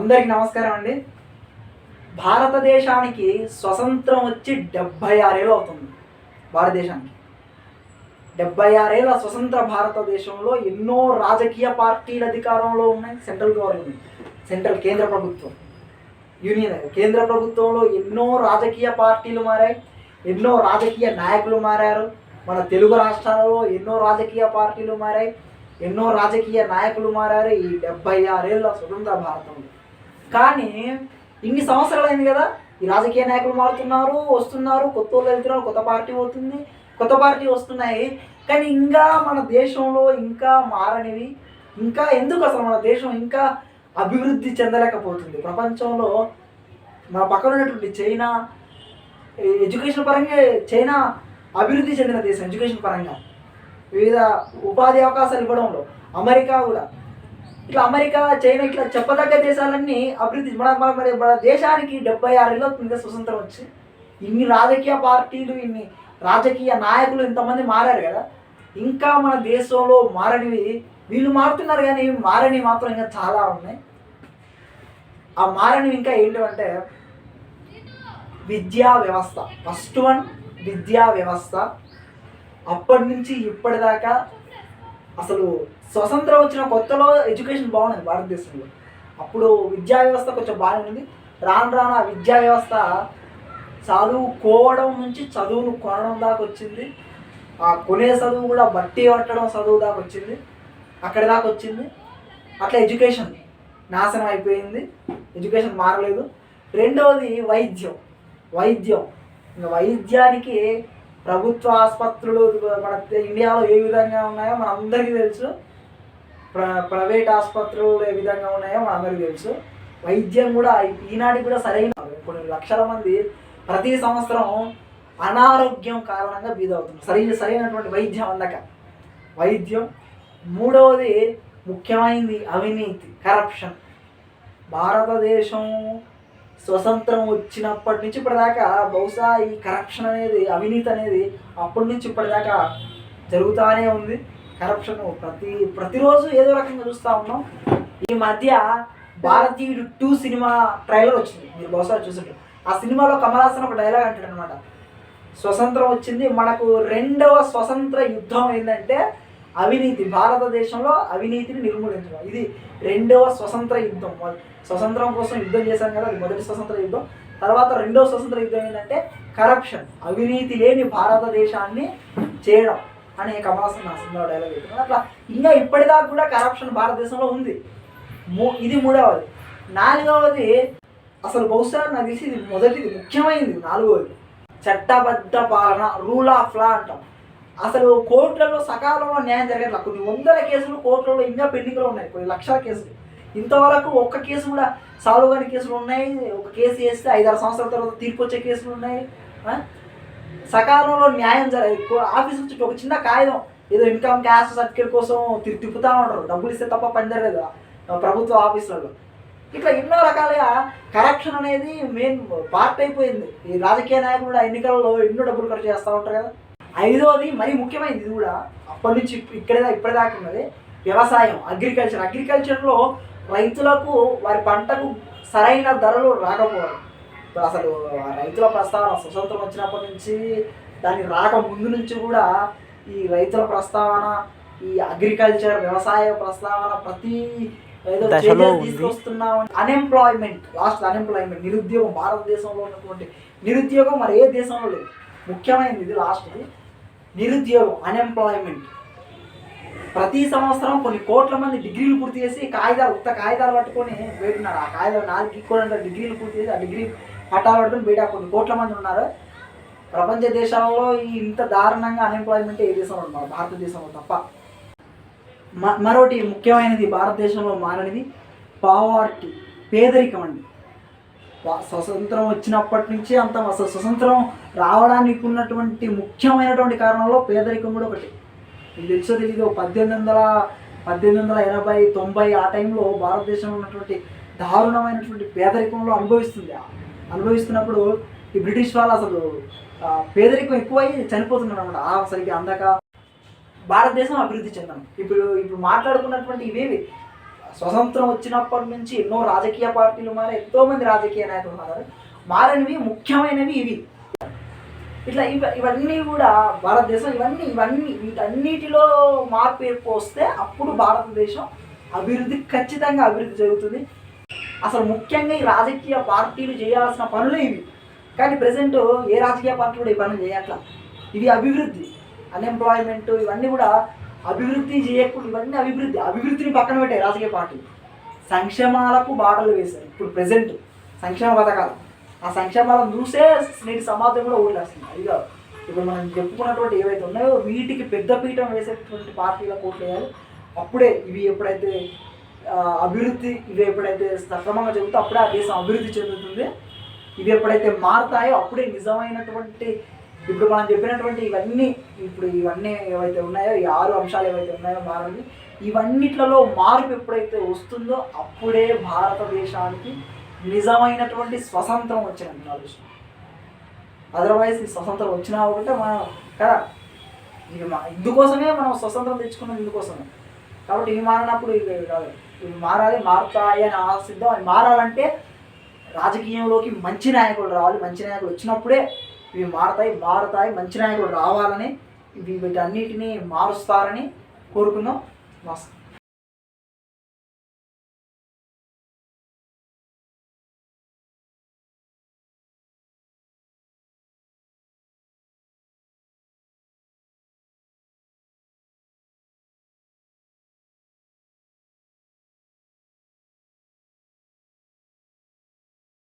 అందరికీ నమస్కారం అండి. భారతదేశానికి స్వతంత్రం వచ్చి 76 ఏళ్ళు అవుతుంది. భారతదేశానికి 76 ఏళ్ళ స్వతంత్ర భారతదేశంలో ఎన్నో రాజకీయ పార్టీలు అధికారంలో ఉన్నాయి. సెంట్రల్ గవర్నమెంట్, కేంద్ర ప్రభుత్వం, యూనియన్ కేంద్ర ప్రభుత్వంలో ఎన్నో రాజకీయ పార్టీలు మారాయి, ఎన్నో రాజకీయ నాయకులు మారారు. మన తెలుగు రాష్ట్రాలలో ఎన్నో రాజకీయ పార్టీలు మారాయి, ఎన్నో రాజకీయ నాయకులు మారారు ఈ 76 ఏళ్ళ స్వతంత్ర భారతంలో. కానీ ఇన్ని సంవత్సరాలు అయింది కదా, ఈ రాజకీయ నాయకులు మారుతున్నారు, వస్తున్నారు, కొత్త వాళ్ళు వెళ్తున్నారు, కొత్త పార్టీ అవుతుంది, కొత్త పార్టీ వస్తున్నాయి. కానీ ఇంకా మన దేశంలో ఇంకా మారనివి, ఇంకా ఎందుకు అసలు మన దేశం ఇంకా అభివృద్ధి చెందలేకపోతుంది? ప్రపంచంలో మన పక్కన ఉన్నటువంటి చైనా ఎడ్యుకేషన్ పరంగా చైనా అభివృద్ధి చెందిన దేశం. ఎడ్యుకేషన్ పరంగా వివిధ ఉపాధి అవకాశాలు ఇవ్వడంలో అమెరికా కూడా. ఇట్లా అమెరికా, చైనా ఇట్లా చెప్పదగ్గ దేశాలన్నీ అభివృద్ధి. మన దేశానికి 76 ఏళ్ళు ఇంకా స్వతంత్రం వచ్చి ఇన్ని రాజకీయ పార్టీలు, ఇన్ని రాజకీయ నాయకులు ఇంతమంది మారారు కదా, ఇంకా మన దేశంలో మారనివి వీళ్ళు మారుతున్నారు. కానీ మారని మాత్రం ఇంకా చాలా ఉన్నాయి. ఆ మారనివి ఇంకా ఏంటంటే విద్యా వ్యవస్థ. ఫస్ట్ వన్ విద్యా వ్యవస్థ. అప్పటి నుంచి ఇప్పటిదాకా అసలు స్వతంత్రం వచ్చిన కొత్తలో ఎడ్యుకేషన్ బాగుంది భారతదేశంలో. అప్పుడు విద్యా వ్యవస్థ కొంచెం బాగానే ఉంది. రాను రాను ఆ విద్యా వ్యవస్థ చదువుకోవడం నుంచి చదువును కొనడం దాకా వచ్చింది. ఆ కొనే చదువు కూడా బట్టి పట్టడం చదువు దాకా వచ్చింది, అక్కడి దాకా వచ్చింది. అట్లా ఎడ్యుకేషన్ నాశనం అయిపోయింది, ఎడ్యుకేషన్ మారలేదు. రెండవది వైద్యం. ఇంకా వైద్యానికి ప్రభుత్వ ఆసుపత్రులు మన ఇండియాలో ఏ విధంగా ఉన్నాయో మన అందరికీ తెలుసు, ప్రైవేట్ ఆసుపత్రులు ఏ విధంగా ఉన్నాయో మన అందరికీ తెలుసు. వైద్యం కూడా ఈనాటికి కూడా సరైన కొన్ని లక్షల మంది ప్రతి సంవత్సరం అనారోగ్యం కారణంగా బీదవుతున్నారు, సరైనటువంటి వైద్యం అందక. వైద్యం. మూడవది ముఖ్యమైనది అవినీతి, కరప్షన్. భారతదేశం స్వతంత్రం వచ్చినప్పటి నుంచి ఇప్పటిదాకా బహుశా ఈ కరప్షన్ అనేది, అవినీతి అనేది అప్పటి నుంచి ఇప్పటిదాకా జరుగుతూనే ఉంది. కరప్షన్ ప్రతిరోజు ఏదో రకంగా చూస్తూ ఉన్నాం. ఈ మధ్య భారతీయుడు 2 సినిమా ట్రైలర్ వచ్చింది, మీరు బహుశా చూసారు. ఆ సినిమాలో కమల్ హాసన్ ఒక డైలాగ్ అంటాడు అనమాట, స్వతంత్రం వచ్చింది మనకు, రెండవ స్వతంత్ర యుద్ధం ఏంటంటే అవినీతి. భారతదేశంలో అవినీతిని నిర్మూలించడం, ఇది రెండవ స్వతంత్ర యుద్ధం. స్వతంత్రం కోసం యుద్ధం చేశాం కదా, అది మొదటి స్వతంత్ర యుద్ధం. తర్వాత రెండవ స్వతంత్ర యుద్ధం ఏంటంటే కరప్షన్, అవినీతి లేని భారతదేశాన్ని చేయడం అని కమల్ హాసన్ నా సినిమా డైలాగ్ చెప్తున్నాను. అట్లా ఇంకా ఇప్పటిదాకా కూడా కరప్షన్ భారతదేశంలో ఉంది. ఇది మూడవది. నాలుగవది అసలు బహుశా నాకు తెలిసి ఇది మొదటిది, ముఖ్యమైనది నాలుగవది చట్టబద్ధ పాలన, రూల్ ఆఫ్ లా అంటాం. అసలు కోర్టులలో సకాలంలో న్యాయం జరగట్లా. కొన్ని వందల కేసులు కోర్టులలో ఇంకా పెండింగ్లో ఉన్నాయి, కొన్ని లక్షల కేసులు. ఇంతవరకు ఒక్క కేసు కూడా సాల్వ్ కాని కేసులు ఉన్నాయి. ఒక కేసు వేస్తే 5-6 సంవత్సరాల తర్వాత తీర్పు వచ్చే కేసులు ఉన్నాయి. సకాలంలో న్యాయం ఆఫీస్ నుంచి ఒక చిన్న కాగితం, ఏదో ఇన్కమ్ క్యాస్ట్ సర్టిఫికేట్ కోసం తిప్పుతూ ఉంటారు, డబ్బులు ఇస్తే తప్ప పని జరగదు ప్రభుత్వ ఆఫీసులలో. ఇట్లా ఎన్నో రకాలుగా కరప్షన్ అనేది మెయిన్ పార్ట్ అయిపోయింది. ఈ రాజకీయ నాయకులు కూడా ఎన్నికలలో ఎన్నో డబ్బులు ఖర్చు చేస్తూ ఉంటారు కదా. ఐదవది మరీ ముఖ్యమైనది, ఇది కూడా అప్పటి నుంచి ఇప్పటిదాకా ఉన్నది వ్యవసాయం, అగ్రికల్చర్. అగ్రికల్చర్లో రైతులకు వారి పంటకు సరైన ధరలు రాకపోవడం. అసలు రైతుల ప్రస్తావన స్వతంత్రం వచ్చినప్పటి నుంచి, దాని రాక ముందు నుంచి కూడా ఈ రైతుల ప్రస్తావన, ఈ అగ్రికల్చర్ వ్యవసాయ ప్రస్తావన ప్రతి ఏదో తీసుకొస్తున్నాం. అన్ఎంప్లాయ్మెంట్, అన్ఎంప్లాయ్మెంట్, నిరుద్యోగం. భారతదేశంలో ఉన్నటువంటి నిరుద్యోగం మరి ఏ దేశంలో లేదు. ముఖ్యమైనది ఇది లాస్ట్ది, నిరుద్యోగం, అన్ఎంప్లాయ్మెంట్. ప్రతి సంవత్సరం కొన్ని కోట్ల మంది డిగ్రీలు పూర్తి చేసి కాగితాలు పట్టుకొని బయటున్నారు. ఆ కాగితాలు 4 డిగ్రీలు పూర్తి చేసి ఆ డిగ్రీ పట్టాలు పట్టుకొని బయట కొన్ని కోట్ల మంది ఉన్నారు. ప్రపంచ దేశాలలో ఇంత దారుణంగా అన్ఎంప్లాయ్మెంట్ ఏ దేశంలో ఉన్నారు, భారతదేశంలో తప్ప. మరొకటి ముఖ్యమైనది భారతదేశంలో మారనిది పావర్టీ, పేదరికం అండి. స్వతంత్రం వచ్చినప్పటి నుంచి అసలు స్వతంత్రం రావడానికి ఉన్నటువంటి ముఖ్యమైనటువంటి కారణంలో పేదరికం కూడా ఒకటి. ఇది తెలుసో తెలీదు, 1880, 90 ఆ టైంలో భారతదేశంలో ఉన్నటువంటి దారుణమైనటువంటి పేదరికంలో అనుభవిస్తున్నప్పుడు ఈ బ్రిటిష్ వాళ్ళు అసలు పేదరికం ఎక్కువై చనిపోతున్నారు అనమాట. సరిగ్గా అందాక భారతదేశం అభివృద్ధి చెందాం. ఇప్పుడు మాట్లాడుకున్నటువంటి ఇవేవి స్వతంత్రం వచ్చినప్పటి నుంచి ఎన్నో రాజకీయ పార్టీలు మారాయి, ఎంతోమంది రాజకీయ నాయకులు మారినవి ముఖ్యమైనవి ఇవి. ఇట్లా ఇవన్నీ కూడా భారతదేశం వీటన్నిటిలో మార్పు వస్తే అప్పుడు భారతదేశం ఖచ్చితంగా అభివృద్ధి జరుగుతుంది. అసలు ముఖ్యంగా ఈ రాజకీయ పార్టీలు చేయాల్సిన పనులే ఇవి. కానీ ప్రజెంట్ ఏ రాజకీయ పార్టీ కూడా ఈ పనులు చేయట్లా. ఇవి అభివృద్ధి, అన్ఎంప్లాయ్మెంట్ ఇవన్నీ కూడా అభివృద్ధి చేయకుండా అభివృద్ధిని పక్కన పెట్టాయి రాజకీయ పార్టీలు. సంక్షేమాలకు బాటలు వేశారు. ఇప్పుడు ప్రజెంట్ సంక్షేమ పథకాలు, ఆ సంక్షేమాలను చూసే నేటి సమాజం కూడా ఓట్లేస్తుంది. ఇక ఇప్పుడు మనం చెప్పుకున్నటువంటి ఏవైతే ఉన్నాయో వీటికి పెద్ద పీఠం వేసేటువంటి పార్టీలకు ఓట్లు వేయాలి. అప్పుడే ఇవి ఎప్పుడైతే అభివృద్ధి ఎప్పుడైతే సక్రమంగా జరుగుతుందో అప్పుడే ఆ దేశం అభివృద్ధి చెందుతుంది. ఇవి ఎప్పుడైతే మారుతాయో అప్పుడే నిజమైనటువంటి ఇప్పుడు మనం చెప్పినటువంటి ఇవన్నీ ఏవైతే ఉన్నాయో ఈ 6 అంశాలు ఏవైతే ఉన్నాయో మారాలి. ఇవన్నిట్లలో మార్పు ఎప్పుడైతే వస్తుందో అప్పుడే భారతదేశానికి నిజమైనటువంటి స్వతంత్రం వచ్చినట్టు ఆలోచన. అదర్వైజ్ ఈ స్వతంత్రం వచ్చినా ఒకటే మనం కదా, ఇందుకోసమే మనం స్వతంత్రం తెచ్చుకున్నది ఇందుకోసమే. కాబట్టి ఇవి మారినప్పుడు ఇవి మారుతాయి అని ఆశిద్దాం. అవి మారాలంటే రాజకీయంలోకి మంచి నాయకులు రావాలి. మంచి నాయకులు వచ్చినప్పుడే ఇవి మారుతాయి. మంచి నాయకులు రావాలని వీటన్నిటినీ మారుస్తారని కోరుకుందాం. నమస్తే.